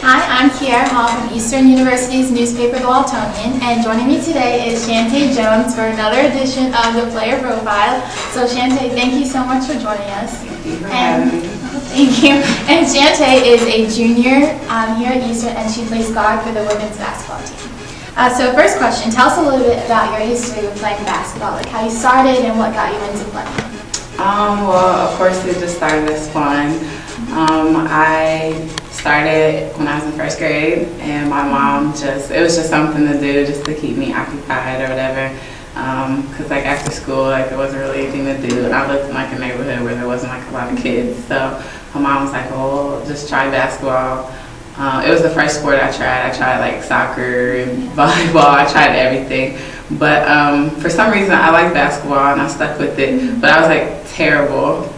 Hi, I'm Kiara Hall from Eastern University's newspaper, The Waltonian, and joining me today is Shante Jones for another edition of the Player Profile. So Shante, thank you so much for joining us. Thank you for having me. Thank you. And Shante is a junior here at Eastern, and she plays guard for the women's basketball team. So first question, tell us a little bit about your history of playing basketball, like how you started and what got you into playing. Well, of course, it just started as fun. I started when I was in first grade, and my mom it was just something to do just to keep me occupied or whatever. Because like after school, like there wasn't really anything to do, and I lived in like a neighborhood where there wasn't like a lot of kids. So my mom was like, "Oh, just try basketball." It was the first sport I tried. I tried like soccer and volleyball. I tried everything. But for some reason, I liked basketball and I stuck with it. But I was like terrible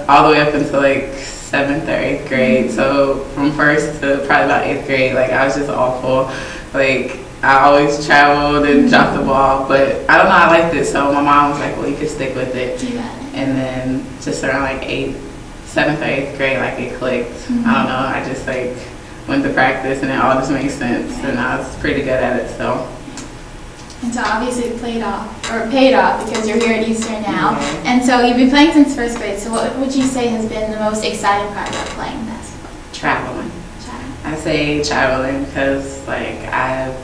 all the way up until like 7th or 8th grade. So from first to probably about 8th grade, like I was just awful. Like I always traveled and dropped the ball. But I don't know, I liked it. So my mom was like, well, you can stick with it. And then just around like 7th or 8th grade, like it clicked. I don't know, I just like went to practice and it all just made sense. And I was pretty good at it, so. And so obviously it paid off because you're here at Eastern now. And so you've been playing since first grade. So what would you say has been the most exciting part about playing basketball? Traveling. I say traveling because like I've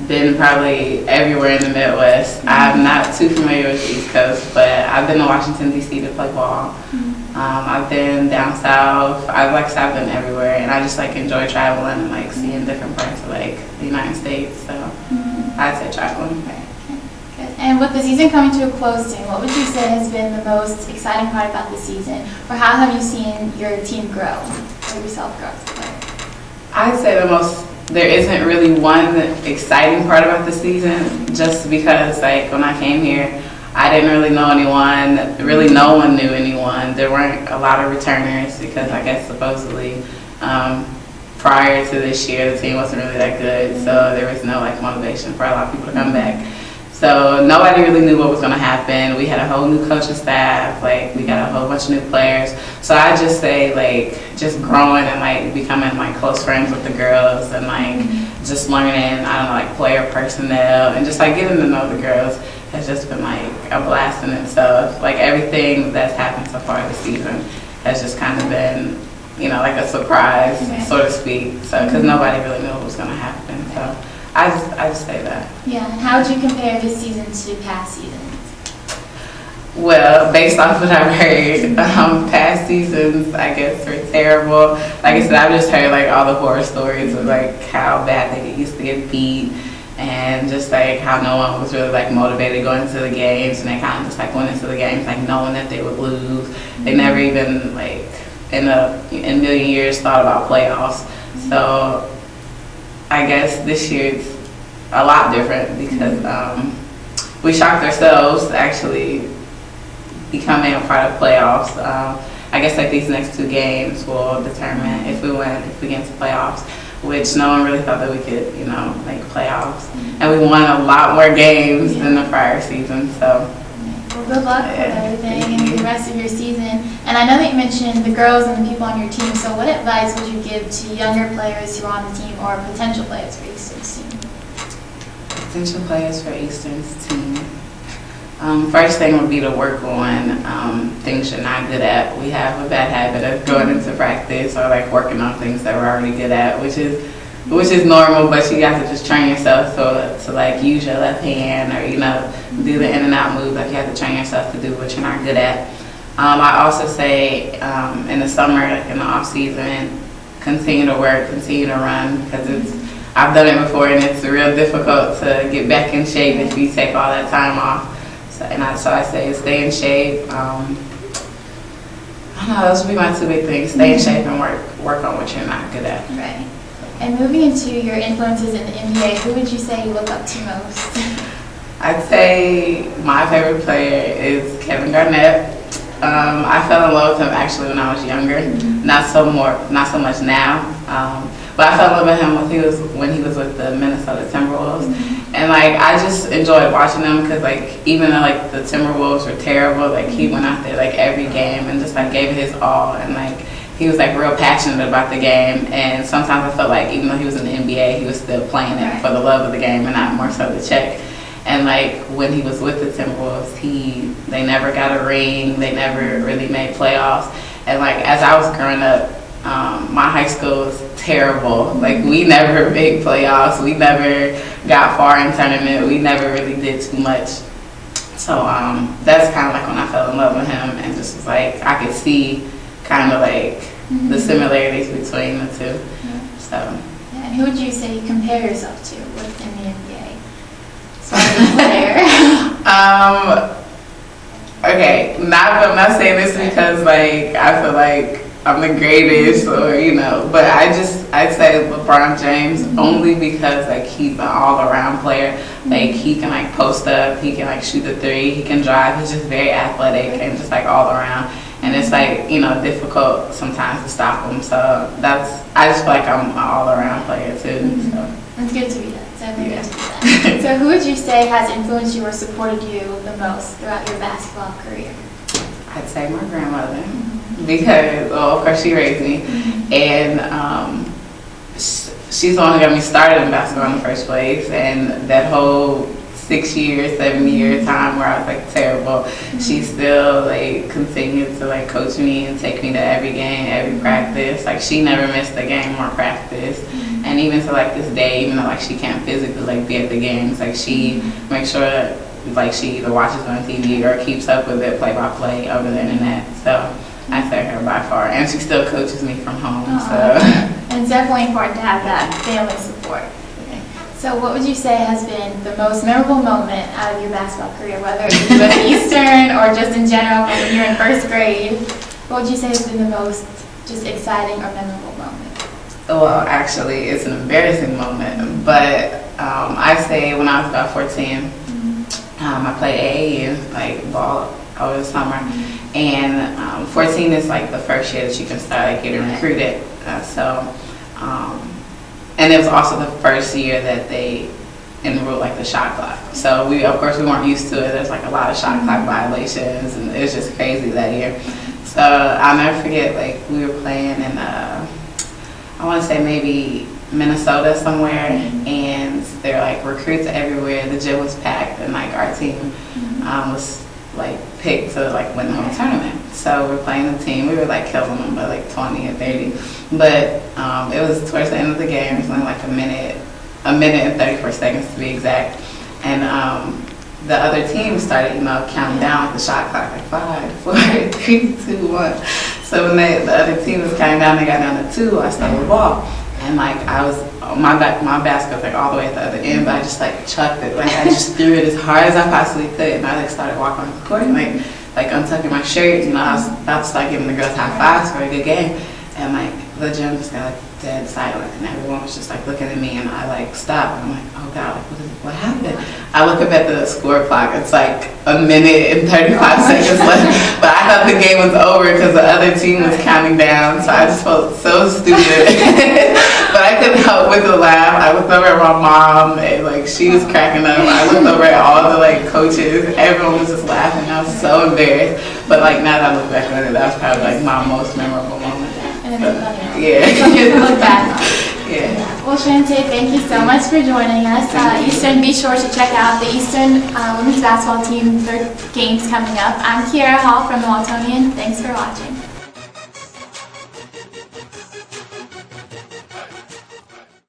been probably everywhere in the Midwest. I'm not too familiar with the East Coast, but I've been to Washington, D.C. to play ball. I've been down south. I've been everywhere, and I just like enjoy traveling and like seeing different parts of like the United States. So I'd say traveling. Good. And with the season coming to a close soon, what would you say has been the most exciting part about the season, or how have you seen your team grow or yourself grow as a player? I'd say there isn't really one exciting part about the season, just because like when I came here, I didn't really know anyone, really no one knew anyone. There weren't a lot of returners because I guess supposedly prior to this year the team wasn't really that good, so there was no like motivation for a lot of people to come back. So nobody really knew what was going to happen. We had a whole new coaching staff, like we got a whole bunch of new players. So I just say like just growing and like becoming like close friends with the girls and like just learning, I don't know, like player personnel and just like getting to know the girls has just been like a blast in itself. Like everything that's happened so far this season has just kind of been, you know, like a surprise, so to speak. So because nobody really knew what was going to happen. So I just say that. Yeah. And how would you compare this season to past seasons? Well, based off what I've heard, past seasons I guess were terrible. Like I said, I've just heard like all the horror stories of like how bad they used to get beat. And just like how no one was really like motivated going into the games, and they kind of just like went into the games like knowing that they would lose. They never even like in a million years thought about playoffs. So I guess this year it's a lot different because we shocked ourselves actually becoming a part of playoffs. I guess like these next 2 games will determine if we get into playoffs, which no one really thought that we could, you know, make playoffs. And we won a lot more games than the prior season, so. Well, good luck with everything and the rest of your season. And I know that you mentioned the girls and the people on your team, so what advice would you give to younger players who are on the team or potential players for Eastern's team? Potential players for Eastern's team. First thing would be to work on things you're not good at. We have a bad habit of going into practice or like working on things that we're already good at, which is normal, but you got to just train yourself to like use your left hand or, you know, do the in and out move. Like you have to train yourself to do what you're not good at. I also say in the summer, like in the off season, continue to work, continue to run, because I've done it before and it's real difficult to get back in shape if you take all that time off. So I say stay in shape. I don't know, those would be my 2 big things. Stay in shape and work on what you're not good at. Right. And moving into your influences in the NBA, who would you say you look up to most? I'd say my favorite player is Kevin Garnett. I fell in love with him actually when I was younger. Not so much now. But I fell in love with him when he was with the Minnesota Timberwolves. And like I just enjoyed watching him because like even though like the Timberwolves were terrible, like he went out there like every game and just like gave it his all, and like he was like real passionate about the game, and sometimes I felt like even though he was in the NBA, he was still playing it for the love of the game and not more so the check. And like when he was with the Timberwolves, they never got a ring, they never really made playoffs. And like as I was growing up, my high school was terrible. Like we never made playoffs, we never got far in tournament, we never really did too much. So that's kind of like when I fell in love with him, and just was like I could see kind of like the similarities between the two. So yeah, and who would you say you compare yourself to within the NBA? So player. Okay, I'm not saying this because like I feel like I'm the greatest or but I'd say LeBron James only because like he's an all around player. Like he can like post up, he can like shoot the three, he can drive, he's just very athletic and just like all around. And it's like, difficult sometimes to stop him. So I just feel like I'm an all around player too. So it's good to be that. Good to be that. So who would you say has influenced you or supported you the most throughout your basketball career? I'd say my grandmother. Because, well, of course, she raised me, and she's the one who got me started in basketball in the first place. And that whole 6 year, 7 year time where I was like terrible, she still like continued to like coach me and take me to every game, every practice. Like she never missed a game or practice. And even to like this day, even though like she can't physically like be at the games, like she makes sure that like she either watches on TV or keeps up with it play by play over the internet. So I say her by far, and she still coaches me from home. So and it's definitely important to have that family support. Okay. So what would you say has been the most memorable moment out of your basketball career, whether it's with Eastern or just in general from when you're in first grade? What would you say has been the most just exciting or memorable moment? Well, actually, it's an embarrassing moment, but I say when I was about 14, I played AAU, like ball over the summer, and 14 is like the first year that you can start like getting recruited. And it was also the first year that they enrolled like the shot clock. So of course we weren't used to it. There's like a lot of shot clock violations, and it was just crazy that year. So I'll never forget, like we were playing in I want to say maybe Minnesota somewhere, and there were like recruits everywhere. The gym was packed, and like our team was like picked to like win the whole tournament. So we're playing the team. We were like killing them by like 20 or 30, but it was towards the end of the game. It was only like a minute and 34 seconds to be exact, and the other team started counting down with the shot clock, like 5, 4, 3, 2, 1. So when the other team was counting down, they got down to 2. I stole the ball. And like my basket was like all the way at the other end, but I just like chucked it. Like I just threw it as hard as I possibly could, and I like started walking on the court, and like untucking my shirt. I was about to start giving the girls high fives for a good game, and like the gym just got like dead silent, and everyone was just like looking at me, and I like stopped, and I'm like, oh God, like what happened? I look up at the score clock. It's like a minute and 35 seconds left, but I thought the game was over because the other team was counting down, so I just felt so stupid. But I couldn't help with the laugh. I looked over at my mom, and like she was cracking up. I looked over at all the like coaches. Everyone was just laughing. I was so embarrassed. But like now that I look back on it, that was probably like my most memorable moment. And it's funny. Yeah. Something to look back on. Yeah. Well, Shante, thank you so much for joining us. Eastern, be sure to check out the Eastern women's basketball team. Their games coming up. I'm Kiara Hall from the Waltonian. Thanks for watching.